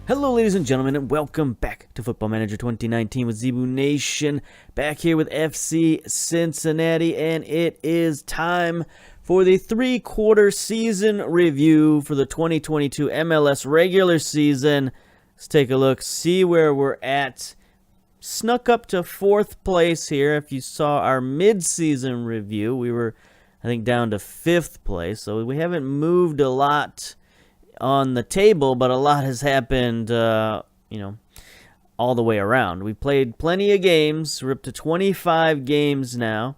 Hello, ladies and gentlemen, and welcome back to Football Manager 2019 with Zebu Nation. Back here with FC Cincinnati, and it is time for the three-quarter season review for the 2022 MLS regular season. Let's take a look, see where we're at. Snuck up to 4th place here. If you saw our mid-season review, we were, I think, down to 5th place, so we haven't moved a lot on the table, but a lot has happened, all the way around. We played plenty of games. We're up to 25 games now.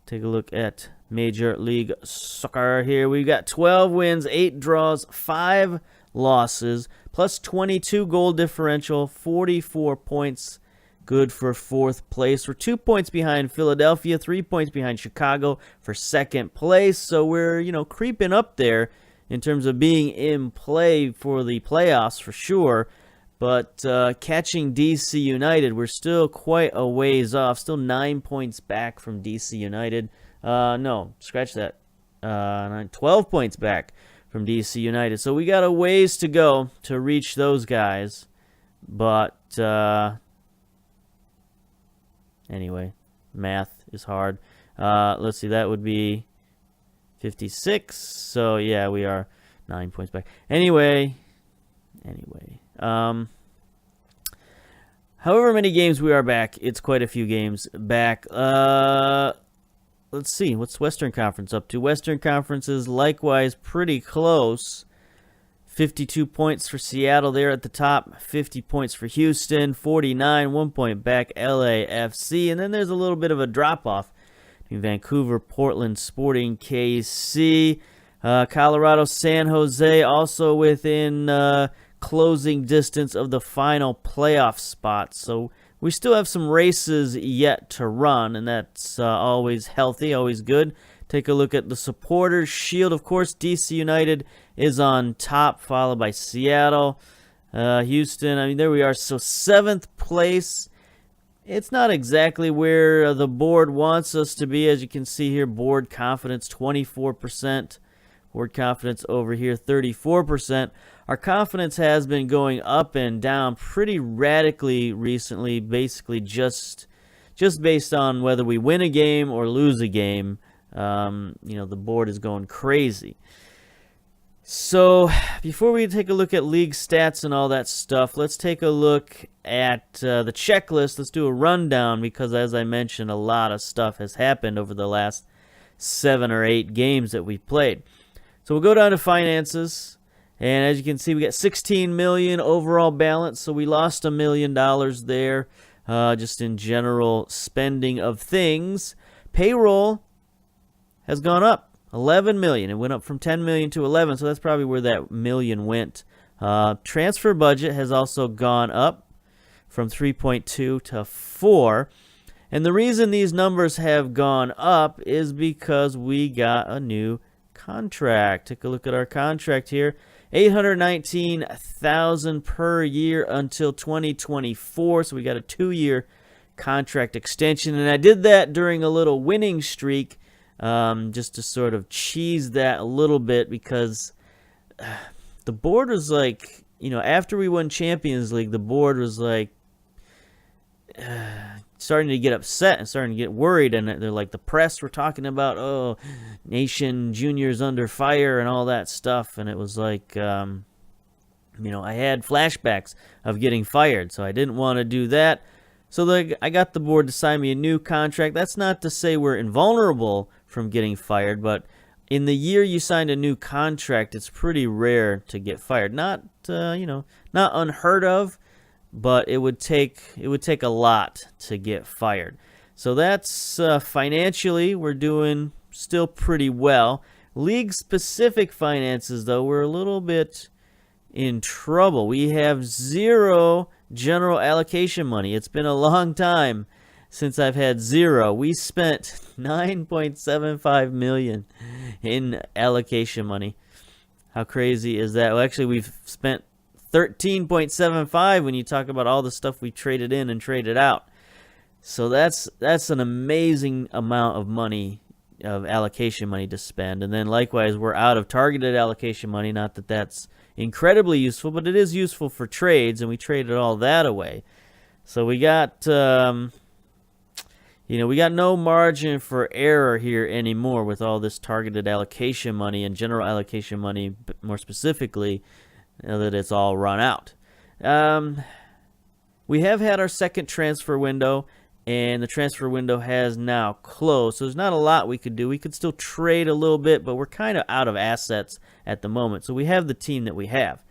Take a look at Major League Soccer here. We've got 12 wins, 8 draws, 5 losses, plus 22 goal differential, 44 points. Good for 4th place. We're 2 points behind Philadelphia, 3 points behind Chicago for 2nd place. So we're, creeping up there in terms of being in play for the playoffs for sure. But catching DC United, we're still quite a ways off. Still 9 points back from DC United. No, scratch that. 12 points back from DC United. So we got a ways to go to reach those guys. But anyway, math is hard. Let's see, that would be 56. So yeah, we are 9 points back. Anyway, however many games we are back, it's quite a few games back. Let's see, what's Western Conference up to? Western Conference is likewise pretty close. 52 points for Seattle there at the top, 50 points for Houston, 49, 1 point back LAFC, and then there's a little bit of a drop-off between Vancouver, Portland, Sporting, KC, Colorado, San Jose, also within closing distance of the final playoff spot. So we still have some races yet to run, and that's always healthy, always good. Take a look at the Supporters Shield. Of course, DC United is on top, followed by Seattle, Houston. There we are. So 7th place. It's not exactly where the board wants us to be. As you can see here, board confidence 24%. Board confidence over here 34%. Our confidence has been going up and down pretty radically recently, basically just based on whether we win a game or lose a game. The board is going crazy. So before we take a look at league stats and all that stuff, let's take a look at the checklist. Let's do a rundown because, as I mentioned, a lot of stuff has happened over the last 7 or 8 games that we've played. So we'll go down to finances, and as you can see, we got $16 million overall balance. So we lost $1 million there, just in general spending of things. Payroll has gone up. 11 million. It went up from 10 million to 11, so that's probably where that million went. Transfer budget has also gone up from 3.2 to 4. And the reason these numbers have gone up is because we got a new contract. Take a look at our contract here. $819,000 per year until 2024. So we got a 2-year contract extension, and I did that during a little winning streak. Just to sort of cheese that a little bit because the board was like, after we won Champions League, the board was like starting to get upset and starting to get worried. And they're like, the press were talking about, Nation Junior's under fire and all that stuff. And it was like, I had flashbacks of getting fired, so I didn't want to do that. So I got the board to sign me a new contract. That's not to say we're invulnerable from getting fired, but in the year you signed a new contract, it's pretty rare to get fired. Not unheard of, but it would take a lot to get fired. So that's financially, we're doing still pretty well. League-specific finances, though, we're a little bit in trouble. We have 0 general allocation money. It's been a long time since I've had 0. We spent $9.75 million in allocation money. How crazy is that? Well, actually, we've spent $13.75 when you talk about all the stuff we traded in and traded out. So that's an amazing amount of money, of allocation money to spend. And then likewise, we're out of targeted allocation money. Not that that's incredibly useful, but it is useful for trades, and we traded all that away. So we got, we got no margin for error here anymore with all this targeted allocation money and general allocation money, more specifically, that it's all run out. We have had our second transfer window, and the transfer window has now closed. So there's not a lot we could do. We could still trade a little bit, but we're kind of out of assets at the moment. So we have the team that we have.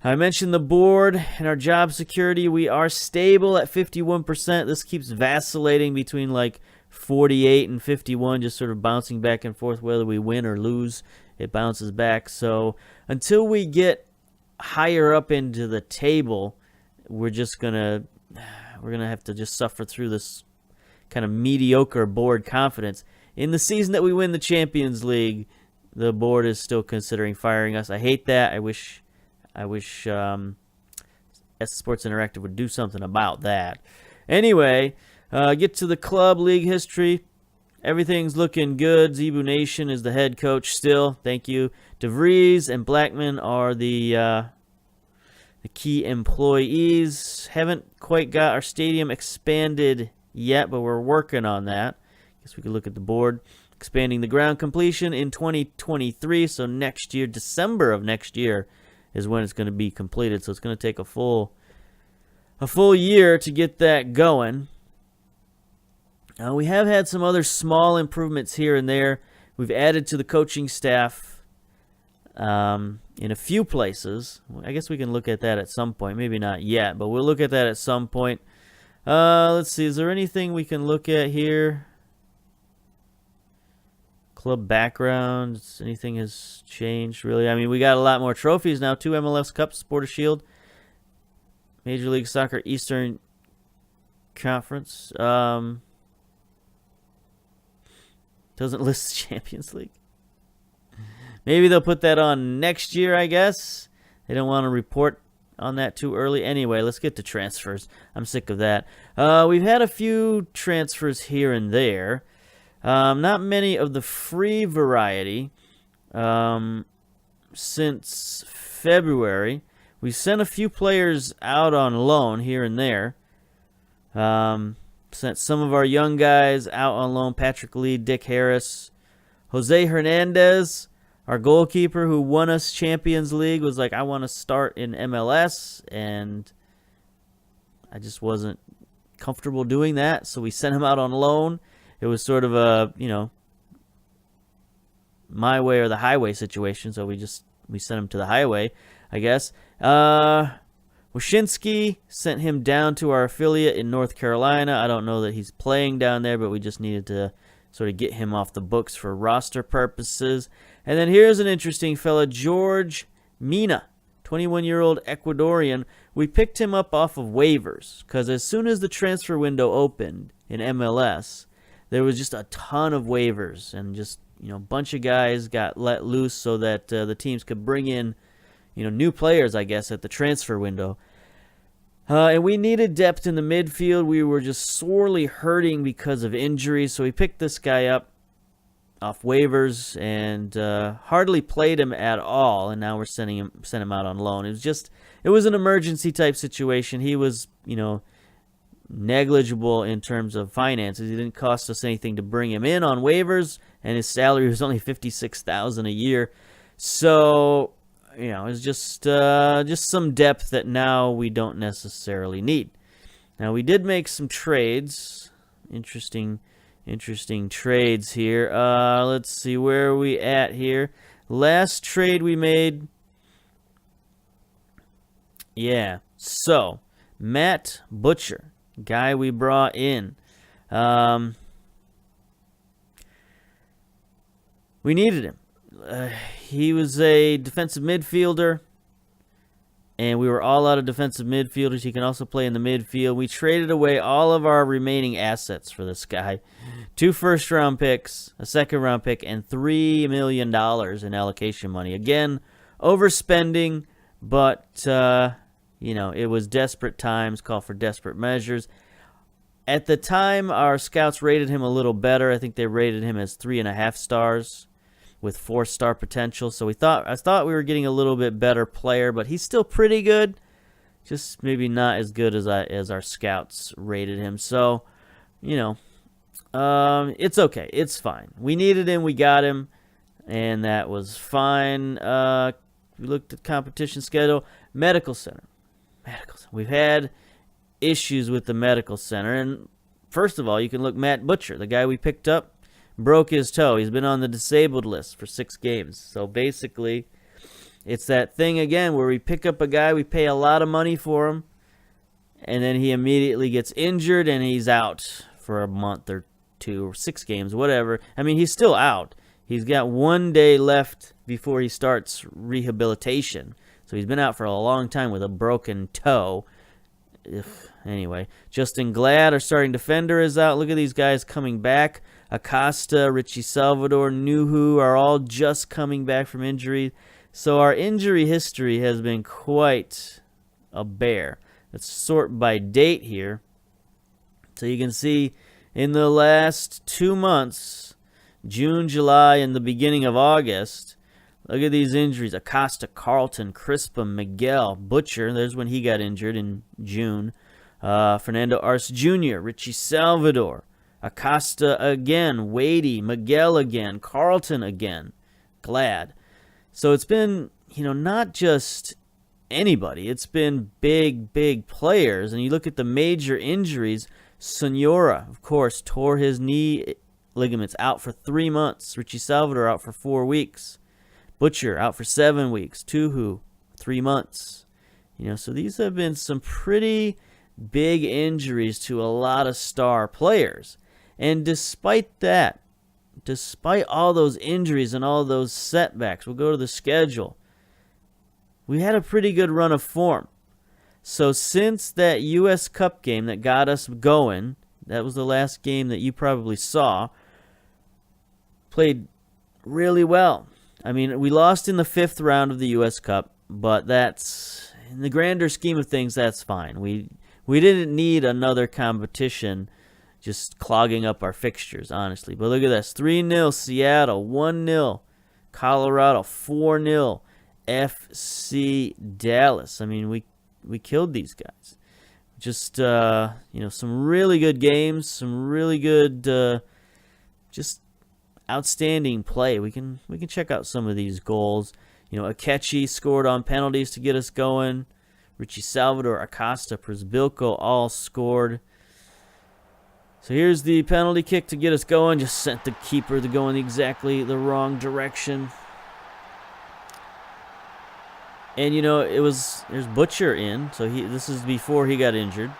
I mentioned the board and our job security. We are stable at 51%. This keeps vacillating between like 48 and 51, just sort of bouncing back and forth. Whether we win or lose, it bounces back. So until we get higher up into the table, we're gonna have to just suffer through this kind of mediocre board confidence. In the season that we win the Champions League, the board is still considering firing us. I hate that. I wish Sports Interactive would do something about that. Anyway, get to the club league history. Everything's looking good. Zebu Nation is the head coach still. Thank you. DeVries and Blackman are the key employees. Haven't quite got our stadium expanded yet, but we're working on that. Guess we could look at the board. Expanding the ground completion in 2023, so next year, December of next year, is when it's going to be completed. So it's going to take a full year to get that going. We have had some other small improvements here and there. We've added to the coaching staff in a few places. I guess we can look at that at some point. Maybe not yet, but we'll look at that at some point. Let's see. Is there anything we can look at here? Club background. Anything has changed, really? I mean, we got a lot more trophies now. 2 MLS Cups, Sport a Shield. Major League Soccer Eastern Conference. Doesn't list Champions League. Maybe they'll put that on next year, I guess. They don't want to report on that too early. Anyway, let's get to transfers. I'm sick of that. We've had a few transfers here and there. Not many of the free variety since February. We sent a few players out on loan here and there. Sent some of our young guys out on loan. Patrick Lee, Dick Harris, Jose Hernandez, our goalkeeper who won us Champions League, was like, I want to start in MLS, and I just wasn't comfortable doing that, so we sent him out on loan. It was sort of a, my way or the highway situation, so we sent him to the highway, I guess. Wyszynski, sent him down to our affiliate in North Carolina. I don't know that he's playing down there, but we just needed to sort of get him off the books for roster purposes. And then here's an interesting fella, George Mina, 21-year-old Ecuadorian. We picked him up off of waivers because as soon as the transfer window opened in MLS, there was just a ton of waivers, and just, a bunch of guys got let loose so that the teams could bring in, new players, I guess, at the transfer window. And we needed depth in the midfield. We were just sorely hurting because of injuries, so we picked this guy up off waivers and hardly played him at all, and now we're sent him out on loan. It was an emergency type situation. He was, negligible in terms of finances. It didn't cost us anything to bring him in on waivers, and his salary was only $56,000 a year. So, it's just some depth that now we don't necessarily need. Now, we did make some trades. Interesting trades here. Let's see, where are we at here? Last trade we made. Yeah. So, Matt Butcher, guy we brought in. We needed him. He was a defensive midfielder, and we were all out of defensive midfielders. He can also play in the midfield. We traded away all of our remaining assets for this guy. 2 first-round picks, a second-round pick, and $3 million in allocation money. Again, overspending, but, it was desperate times, call for desperate measures. At the time, our scouts rated him a little better. I think they rated him as 3.5 stars. with 4-star potential. So I thought we were getting a little bit better player, but he's still pretty good. Just maybe not as good as our scouts rated him. So, it's okay. It's fine. We needed him. We got him. And that was fine. We looked at competition schedule. Medical center. We've had issues with the medical center. And first of all, you can look Matt Butcher, the guy we picked up, broke his toe. He's been on the disabled list for 6 games. So basically, it's that thing again where we pick up a guy, we pay a lot of money for him, and then he immediately gets injured and he's out for a month or 2 or 6 games, whatever. I mean, he's still out. He's got 1 day left before he starts rehabilitation. So he's been out for a long time with a broken toe. Ugh. Anyway, Justin Glad, our starting defender, is out. Look at these guys coming back. Acosta, Richie Salvador, Nuhu are all just coming back from injury. So our injury history has been quite a bear. Let's sort by date here. So you can see in the last 2 months, June, July, and the beginning of August, look at these injuries. Acosta, Carlton, Crispum, Miguel, Butcher. There's when he got injured in June. Fernando Arce Jr., Richie Salvador, Acosta again, Wadey, Miguel again, Carlton again, Glad. So it's been, not just anybody. It's been big players. And you look at the major injuries. Sonora, of course, tore his knee ligaments, out for 3 months. Richie Salvador out for 4 weeks. Butcher out for 7 weeks. Tuhu, 3 months. So these have been some pretty big injuries to a lot of star players. And despite all those injuries and all those setbacks, we'll go to the schedule. We had a pretty good run of form. So since that U.S. Cup game that got us going, that was the last game that you probably saw, played really well. I mean, we lost in the 5th round of the U.S. Cup, but that's, in the grander scheme of things, that's fine. We didn't need another competition just clogging up our fixtures, honestly. But look at this. 3-0 Seattle, 1-0 Colorado, 4-0 FC Dallas. I mean, we killed these guys. Just, some really good games, some really good, just outstanding play. We can check out some of these goals. Akechi scored on penalties to get us going. Richie Salvador, Acosta, Przbilko all scored. So here's the penalty kick to get us going. Just sent the keeper to go in exactly the wrong direction. And, there's Butcher in. So this is before he got injured.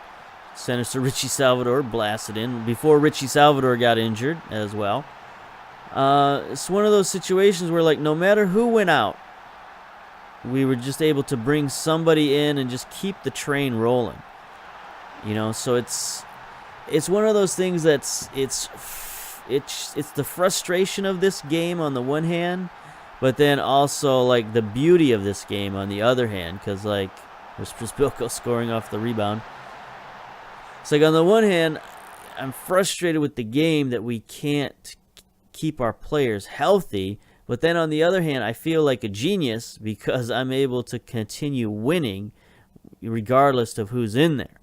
Sent us to Richie Salvador, blasted in. Before Richie Salvador got injured as well. It's one of those situations where, no matter who went out, we were just able to bring somebody in and just keep the train rolling. So it's one of those things that's it's the frustration of this game on the one hand, but then also the beauty of this game on the other hand, because there's Przbilko scoring off the rebound. It's on the one hand, I'm frustrated with the game that we can't keep our players healthy. But then on the other hand, I feel like a genius because I'm able to continue winning regardless of who's in there.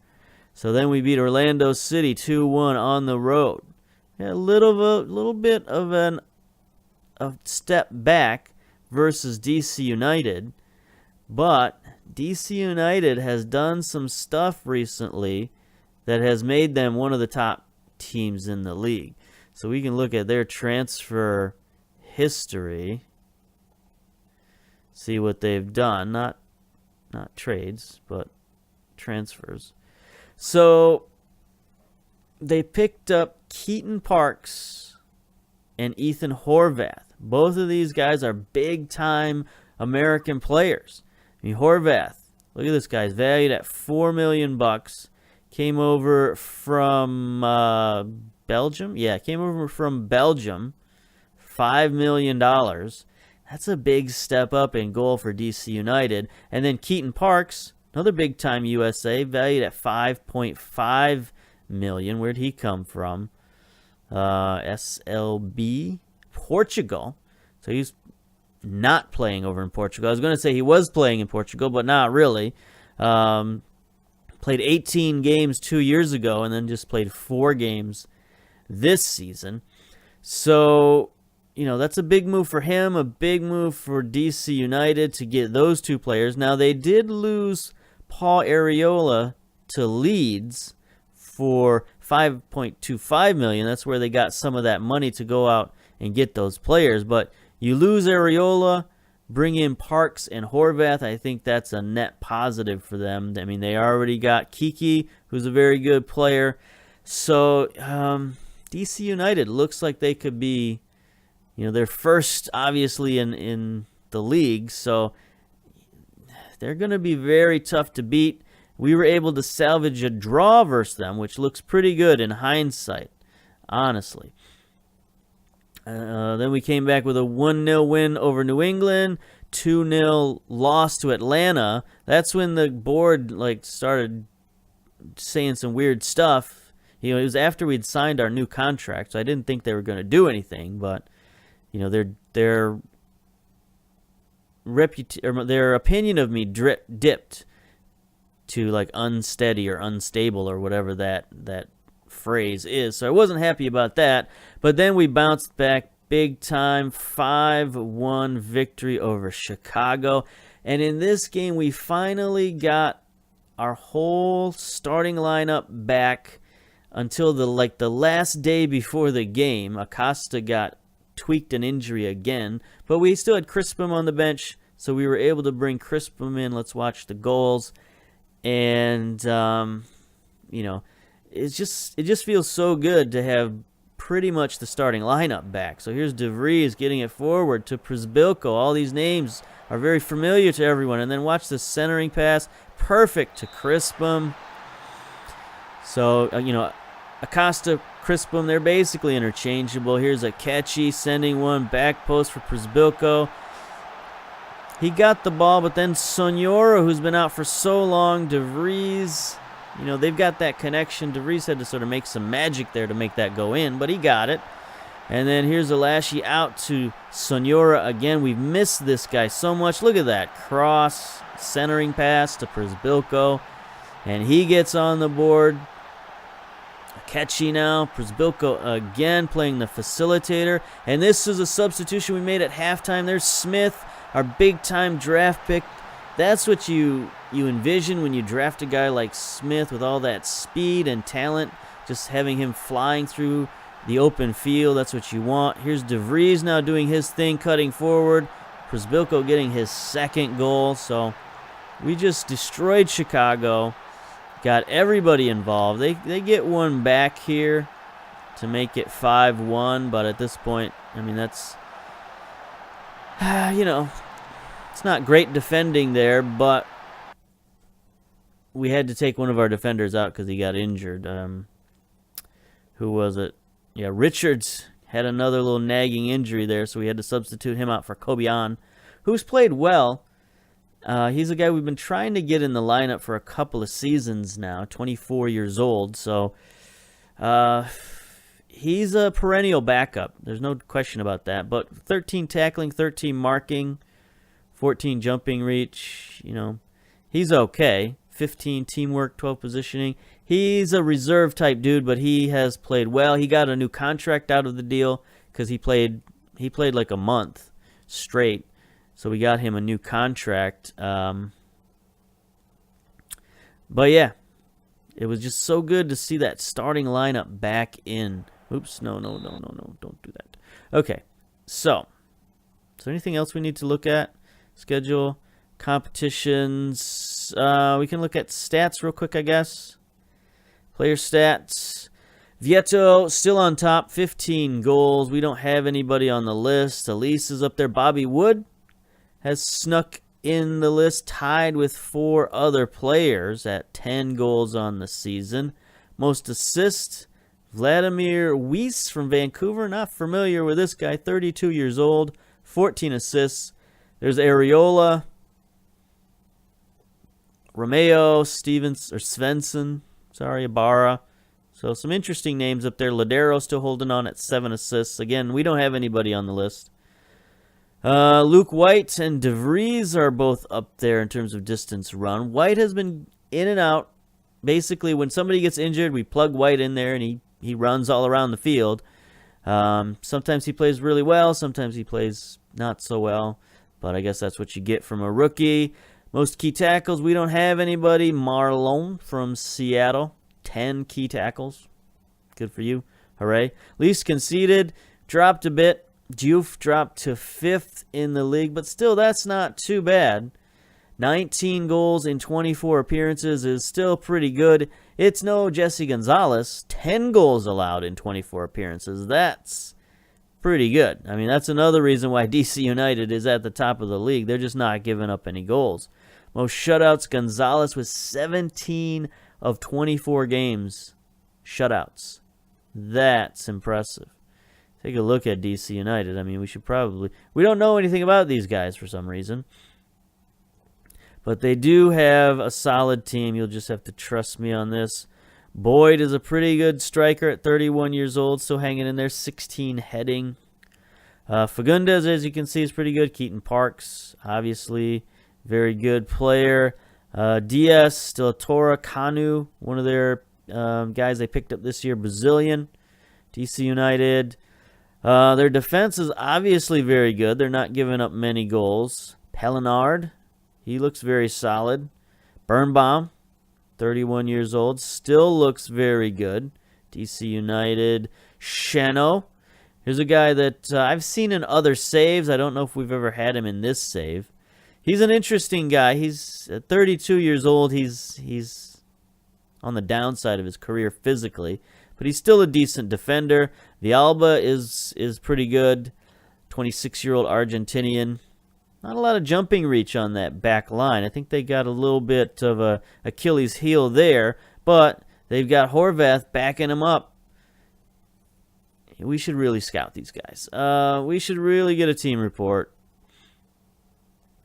So then we beat Orlando City 2-1 on the road. A little bit of a step back versus DC United. But DC United has done some stuff recently that has made them one of the top teams in the league. So we can look at their transfer history, see what they've done, not trades, but transfers. So they picked up Keaton Parks and Ethan Horvath. Both of these guys are big-time American players. I mean, Horvath, look at this guy's valued at $4 million. Came over from Belgium. Yeah, came over from Belgium. $5 million. That's a big step up in goal for DC United. And then Keaton Parks, another big-time USA, valued at $5.5 million. Where'd he come from? SLB, Portugal. So he's not playing over in Portugal. I was going to say he was playing in Portugal, but not really. Played 18 games 2 years ago and then just played 4 games this season. So, that's a big move for him, a big move for DC United to get those 2 players. Now, they did lose Paul Areola to Leeds for $5.25 million. That's where they got some of that money to go out and get those players. But you lose Areola, bring in Parks and Horvath. I think that's a net positive for them. I mean, they already got Kiki, who's a very good player. So DC United looks like they could be, they're first, obviously, in the league. So they're going to be very tough to beat. We were able to salvage a draw versus them, which looks pretty good in hindsight, honestly. Then we came back with a 1-0 win over New England, 2-0 loss to Atlanta. That's when the board started saying some weird stuff. It was after we'd signed our new contract, so I didn't think they were going to do anything. But their opinion of me dipped to unsteady or unstable or whatever that phrase is. So I wasn't happy about that. But then we bounced back big time, 5-1 victory over Chicago. And in this game, we finally got our whole starting lineup back until the last day before the game. Acosta got tweaked an injury again, but we still had Crispum on the bench, so we were able to bring Crispum in. Let's watch the goals. And it just feels so good to have pretty much the starting lineup back. So here's De Vries getting it forward to Przybylko. All these names are very familiar to everyone. And then watch the centering pass. Perfect to Crispum. So, Acosta, Crispum, they're basically interchangeable. Here's Akechi sending one back post for Przybylko. He got the ball, but then Soniora, who's been out for so long, De Vries, they've got that connection. De Vries had to sort of make some magic there to make that go in, but he got it. And then here's Alashi out to Soniora again. We've missed this guy so much. Look at that. Cross, centering pass to Przybylko. And he gets on the board. Akechi now. Przybylko again playing the facilitator. And this is a substitution we made at halftime. There's Smith, our big-time draft pick. That's what you envision when you draft a guy like Smith with all that speed and talent, just having him flying through the open field. That's what you want. Here's De Vries now doing his thing, cutting forward. Przybylko getting his second goal. So we just destroyed Chicago, got everybody involved. They get one back here to make it 5-1, but at this point, I mean, that's, it's not great defending there, but we had to take one of our defenders out because he got injured. Who was it? Yeah, Richards had another little nagging injury there, so we had to substitute him out for Kobian, who's played well. He's a guy we've been trying to get in the lineup for a couple of seasons now, 24 years old, so he's a perennial backup. There's no question about that, but 13 tackling, 13 marking, 14 jumping reach, he's okay. 15 teamwork, 12 positioning. He's a reserve type dude, but he has played well. He got a new contract out of the deal because he played like a month straight. So we got him a new contract. But yeah, it was just so good to see that starting lineup back in. Oops, no, don't do that. Okay, so is there anything else we need to look at? Schedule, competitions. We can look at stats real quick, I guess. Player stats. Vieto still on top, 15 goals. We don't have anybody on the list. Elise is up there. Bobby Wood has snuck in the list, tied with 4 other players at 10 goals on the season. Most assists, Vladimir Weiss from Vancouver. Not familiar with this guy, 32 years old, 14 assists. There's Areola, Romeo, Svensson, Ibarra. So some interesting names up there. Ladero still holding on at 7 assists. Again, we don't have anybody on the list. Luke White and DeVries are both up there in terms of distance run. White has been in and out. Basically, when somebody gets injured, we plug White in there, and he runs all around the field. Sometimes he plays really well. Sometimes he plays not so well. But I guess that's what you get from a rookie. Most key tackles, we don't have anybody. Marlon from Seattle, 10 key tackles. Good for you. Hooray. Least conceded, dropped a bit. Diouf dropped to 5th in the league, but still, that's not too bad. 19 goals in 24 appearances is still pretty good. It's no Jesse Gonzalez. 10 goals allowed in 24 appearances. That's pretty good. I mean, that's another reason why DC United is at the top of the league. They're just not giving up any goals. Most shutouts, Gonzalez with 17 of 24 games. Shutouts. That's impressive. Take a look at DC United. I mean, we don't know anything about these guys for some reason. But they do have a solid team. You'll just have to trust me on this. Boyd is a pretty good striker at 31 years old, still hanging in there, 16 heading. Fagundes, as you can see, is pretty good. Keaton Parks, obviously, very good player. Diaz, still a Tora. Kanu, one of their guys they picked up this year, Brazilian. DC United. Their defense is obviously very good. They're not giving up many goals. Pellinard, he looks very solid. Birnbaum, 31 years old, still looks very good. DC United. Sheno. Here's a guy that I've seen in other saves. I don't know if we've ever had him in this save. He's an interesting guy. He's at 32 years old. He's on the downside of his career physically, but he's still a decent defender. Villalba is pretty good. 26-year-old Argentinian. Not a lot of jumping reach on that back line. I think they got a little bit of a Achilles heel there, but they've got Horvath backing him up. We should really scout these guys. We should really get a team report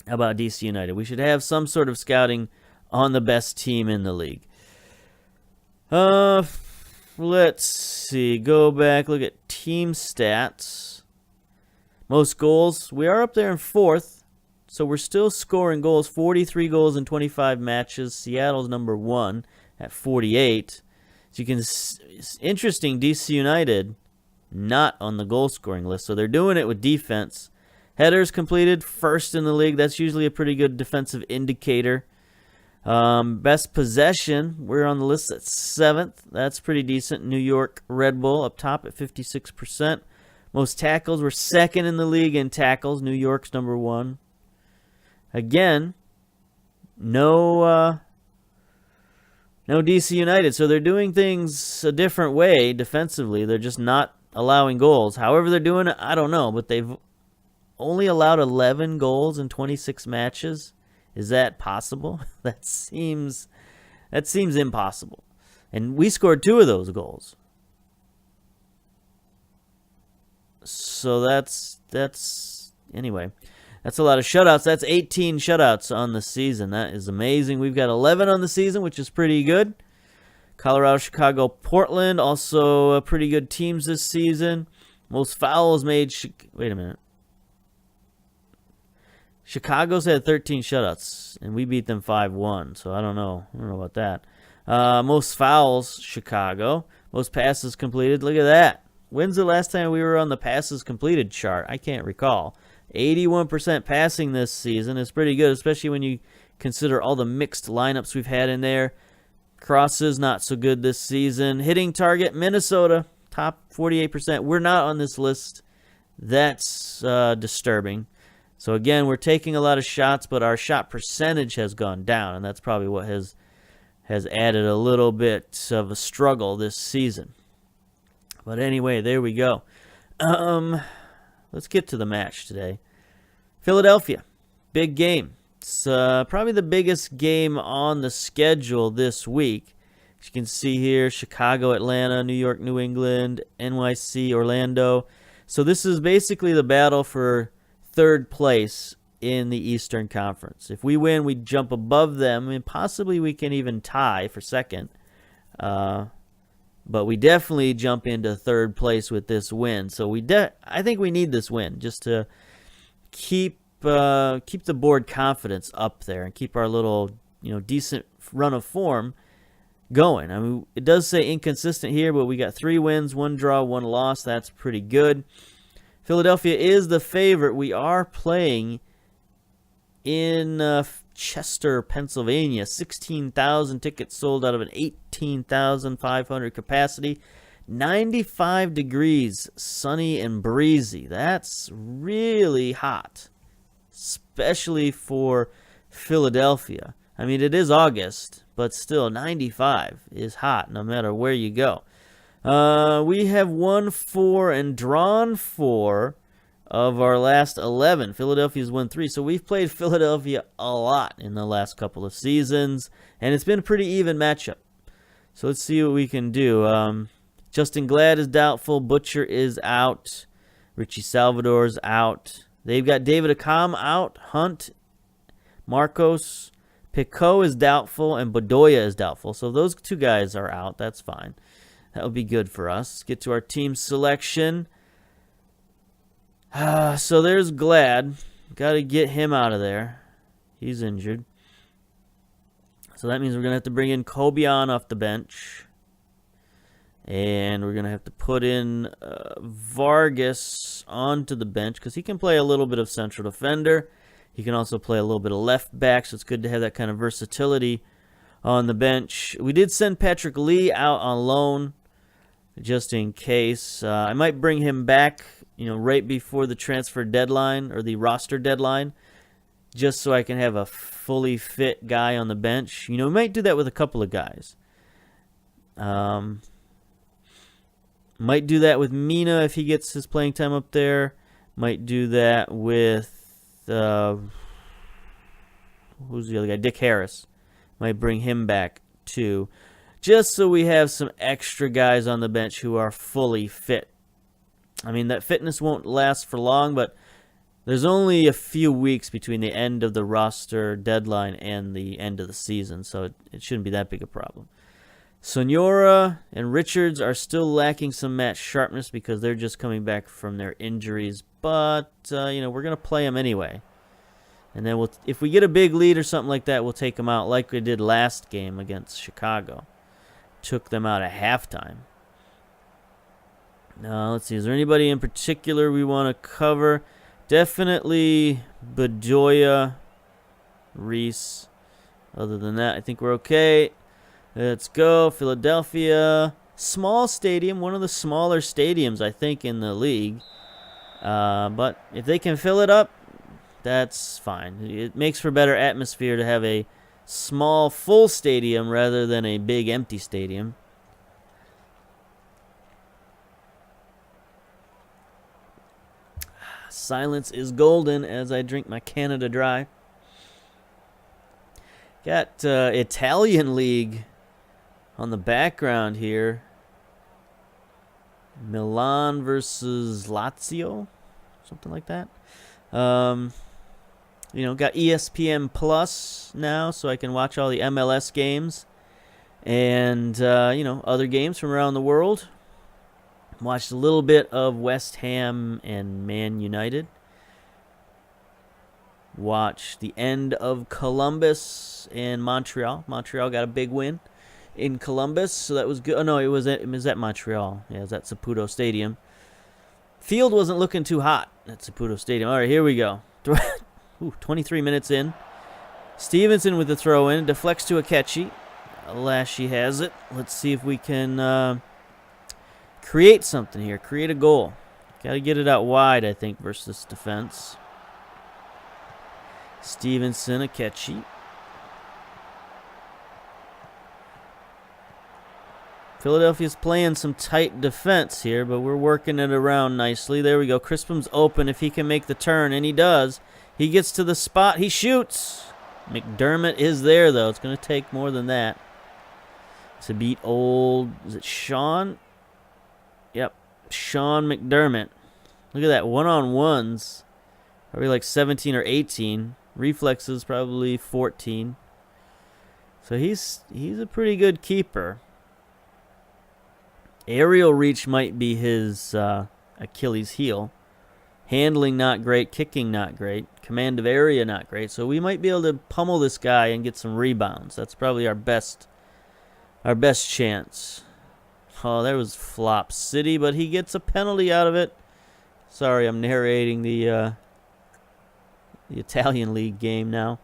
about DC United. We should have some sort of scouting on the best team in the league. Let's see. Go back, look at team stats. Most goals. We are up there in 4th, so we're still scoring goals. 43 goals in 25 matches. Seattle's number 1 at 48. So you can. It's interesting. DC United not on the goal scoring list, so they're doing it with defense. Headers completed, 1st in the league. That's usually a pretty good defensive indicator. Best possession, we're on the list at 7th. That's pretty decent. New York Red Bull up top at 56%. Most tackles, we're 2nd in the league in tackles. New York's number 1. Again, no DC United. So they're doing things a different way defensively. They're just not allowing goals. However they're doing it, I don't know. But they've only allowed 11 goals in 26 matches. Is that possible? That seems impossible. And we scored 2 of those goals. So that's anyway. That's a lot of shutouts. That's 18 shutouts on the season. That is amazing. We've got 11 on the season, which is pretty good. Colorado, Chicago, Portland, also pretty good teams this season. Most fouls made. Wait a minute. Chicago's had 13 shutouts, and we beat them 5-1. So I don't know. I don't know about that. Most fouls, Chicago. Most passes completed. Look at that. When's the last time we were on the passes completed chart? I can't recall. 81% passing this season is pretty good, especially when you consider all the mixed lineups we've had in there. Crosses, not so good this season. Hitting target, Minnesota, top 48%. We're not on this list. That's disturbing. So, again, we're taking a lot of shots, but our shot percentage has gone down, and that's probably what has added a little bit of a struggle this season. But anyway, there we go. Let's get to the match today. Philadelphia, big game. It's probably the biggest game on the schedule this week. As you can see here, Chicago, Atlanta, New York, New England, NYC, Orlando. So this is basically the battle for 3rd place in the Eastern Conference. If we win, we jump above them, and possibly we can even tie for 2nd. But we definitely jump into 3rd place with this win. So I think we need this win just to keep the board confidence up there and keep our little decent run of form going. I mean, it does say inconsistent here, but we got 3 wins, 1 draw, 1 loss. That's pretty good. Philadelphia is the favorite. We are playing in Chester, Pennsylvania. 16,000 tickets sold out of an 18,500 capacity. 95 degrees, sunny and breezy. That's really hot, especially for Philadelphia. I mean, it is August, but still 95 is hot no matter where you go. We have won 4 and drawn 4 of our last 11. Philadelphia's won 3, so we've played Philadelphia a lot in the last couple of seasons, and it's been a pretty even matchup. So let's see what we can do. Justin Glad is doubtful. Butcher is out. Richie Salvador's out. They've got David Akam out. Hunt, Marcos, Pico is doubtful, and Bedoya is doubtful. So those 2 guys are out. That's fine. That would be good for us. Let's get to our team selection. So there's Glad. Got to get him out of there. He's injured. So that means we're going to have to bring in Kobian off the bench. And we're going to have to put in Vargas onto the bench because he can play a little bit of central defender. He can also play a little bit of left back, so it's good to have that kind of versatility on the bench. We did send Patrick Lee out on loan just in case. I might bring him back, right before the transfer deadline or the roster deadline, just so I can have a fully fit guy on the bench. We might do that with a couple of guys. Might do that with Mina if he gets his playing time up there. Might do that with who's the other guy? Dick Harris. Might bring him back too, just so we have some extra guys on the bench who are fully fit. I mean, that fitness won't last for long, but there's only a few weeks between the end of the roster deadline and the end of the season, so it shouldn't be that big a problem. Sonora and Richards are still lacking some match sharpness because they're just coming back from their injuries. But, we're going to play them anyway. And then if we get a big lead or something like that, we'll take them out like we did last game against Chicago. Took them out at halftime. Now, let's see. Is there anybody in particular we want to cover? Definitely Bedoya, Reese. Other than that, I think we're okay. Let's go. Philadelphia. Small stadium. One of the smaller stadiums, I think, in the league. But if they can fill it up, that's fine. It makes for better atmosphere to have a small, full stadium rather than a big, empty stadium. Silence is golden as I drink my Canada Dry. Got Italian League on the background here. Milan versus Lazio, something like that. Got ESPN Plus now, so I can watch all the MLS games and other games from around the world. Watched a little bit of West Ham and Man United. Watched the end of Columbus and Montreal. Montreal got a big win in Columbus, so that was good. Oh, no, it was at Montreal. Yeah, it was at Saputo Stadium. Field wasn't looking too hot at Saputo Stadium. All right, here we go. 23 minutes in. Stevenson with the throw-in. Deflects to Akechi. Lashy has it. Let's see if we can create something here. Create a goal. Got to get it out wide, I think, versus defense. Stevenson, Akechi. Philadelphia's playing some tight defense here, but we're working it around nicely. There we go. Crispum's open if he can make the turn, and he does. He gets to the spot. He shoots. McDermott is there, though. It's going to take more than that to beat is it Sean? Yep, Sean McDermott. Look at that, one-on-ones. Probably like 17 or 18. Reflexes probably 14. So he's a pretty good keeper. Aerial reach might be his Achilles heel. Handling not great, kicking not great, command of area not great. So we might be able to pummel this guy and get some rebounds. That's probably our best chance. Oh, there was Flop City, but he gets a penalty out of it. Sorry, I'm narrating the Italian League game now.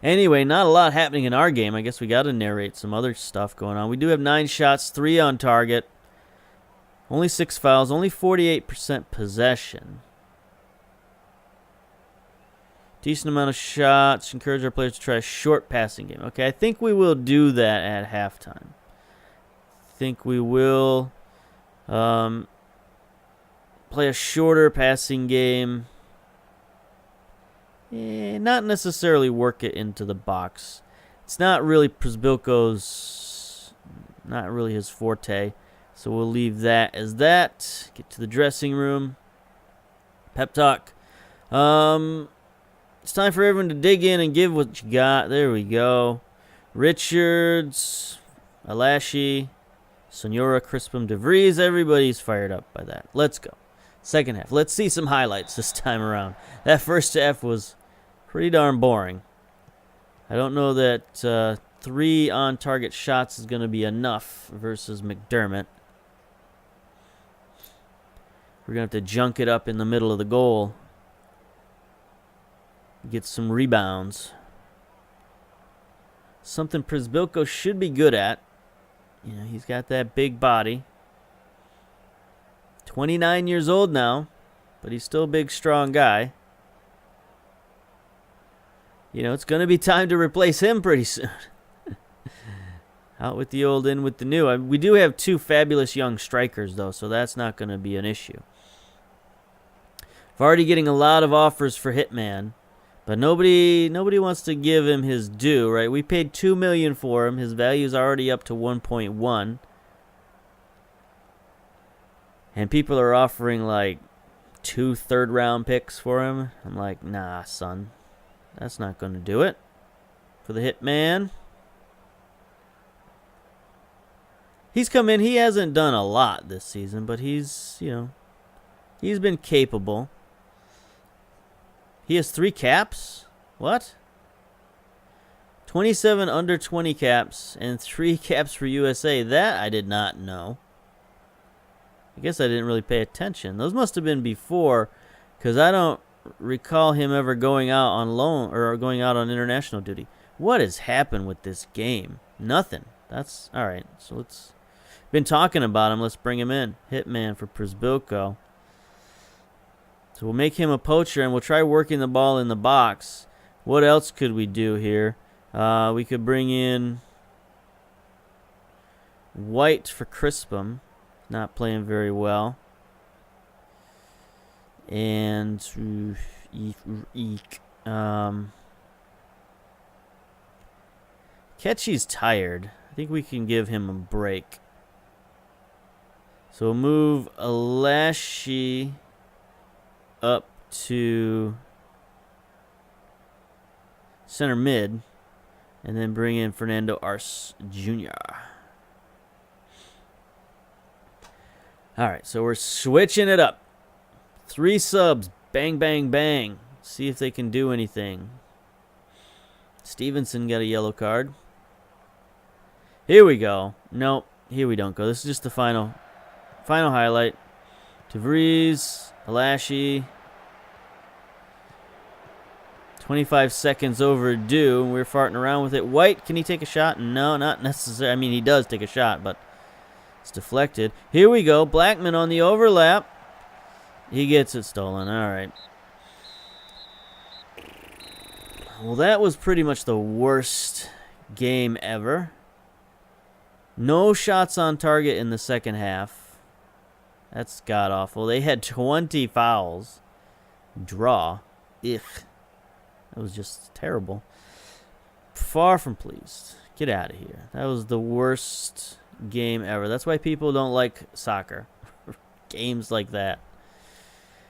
Anyway, not a lot happening in our game. I guess we got to narrate some other stuff going on. We do have 9 shots, 3 on target. Only 6 fouls, only 48% possession. Decent amount of shots. Encourage our players to try a short passing game. Okay, I think we will do that at halftime. I think we will play a shorter passing game. Not necessarily work it into the box. It's not really Przybylko's, not really his forte. So we'll leave that as that. Get to the dressing room. Pep talk. It's time for everyone to dig in and give what you got. There we go. Richards, Alashi, Senora, Crispum, DeVries. Everybody's fired up by that. Let's go. Second half. Let's see some highlights this time around. That first half was pretty darn boring. I don't know that 3 on-target shots is going to be enough versus McDermott. We're going to have to junk it up in the middle of the goal. Get some rebounds. Something Przybylko should be good at. You know, he's got that big body. 29 years old now, but he's still a big, strong guy. You know, it's going to be time to replace him pretty soon. Out with the old, in with the new. We do have 2 fabulous young strikers, though, so that's not going to be an issue. We're already getting a lot of offers for Hitman, but nobody wants to give him his due, right? We paid $2 million for him. His value is already up to 1.1. And people are offering like 2 third-round picks for him. I'm like, nah, son. That's not going to do it. For the Hitman. He's come in. He hasn't done a lot this season, but he's, you know, he's been capable. He has 3 caps? What? 27 under 20 caps and 3 caps for USA. That I did not know. I guess I didn't really pay attention. Those must have been before, because I don't recall him ever going out on loan or going out on international duty. What has happened with this game? Nothing. That's all right. So let's been talking about him. Let's bring him in. Hitman for Przybylko. So we'll make him a poacher, and we'll try working the ball in the box. What else could we do here? We could bring in White for Crispum. Not playing very well. And Ketchy's tired. I think we can give him a break. So we'll move Alashi up to center mid, and then bring in Fernando Arce Jr. All right, so we're switching it up. 3 subs, bang, bang, bang. See if they can do anything. Stevenson got a yellow card. Here we go. Nope, here we don't go. This is just the final highlight. DeVries, Alashi. 25 seconds overdue. We're farting around with it. White, can he take a shot? No, not necessarily. I mean, he does take a shot, but it's deflected. Here we go. Blackman on the overlap. He gets it stolen. All right. Well, that was pretty much the worst game ever. No shots on target in the second half. That's god-awful. They had 20 fouls. Draw. Ugh. That was just terrible. Far from pleased. Get out of here. That was the worst game ever. That's why people don't like soccer. Games like that.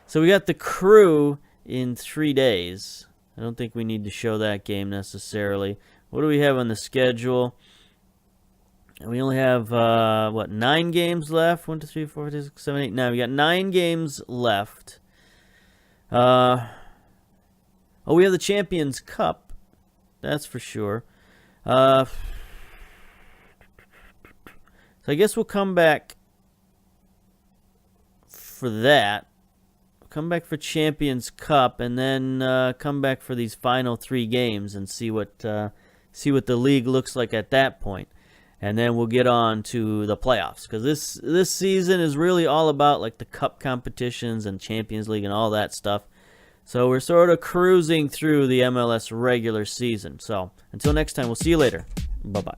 So we got the Crew in 3 days. I don't think we need to show that game necessarily. What do we have on the schedule? And we only have, 9 games left? 1, 2, 3, 4, 5, 6, 7, 8, 9. We got 9 games left. Oh, we have the Champions Cup. That's for sure. So I guess we'll come back for that. Come back for Champions Cup, and then come back for these final 3 games and see what the league looks like at that point. And then we'll get on to the playoffs, because this season is really all about like the cup competitions and Champions League and all that stuff. So we're sort of cruising through the MLS regular season. So until next time, we'll see you later. Bye-bye.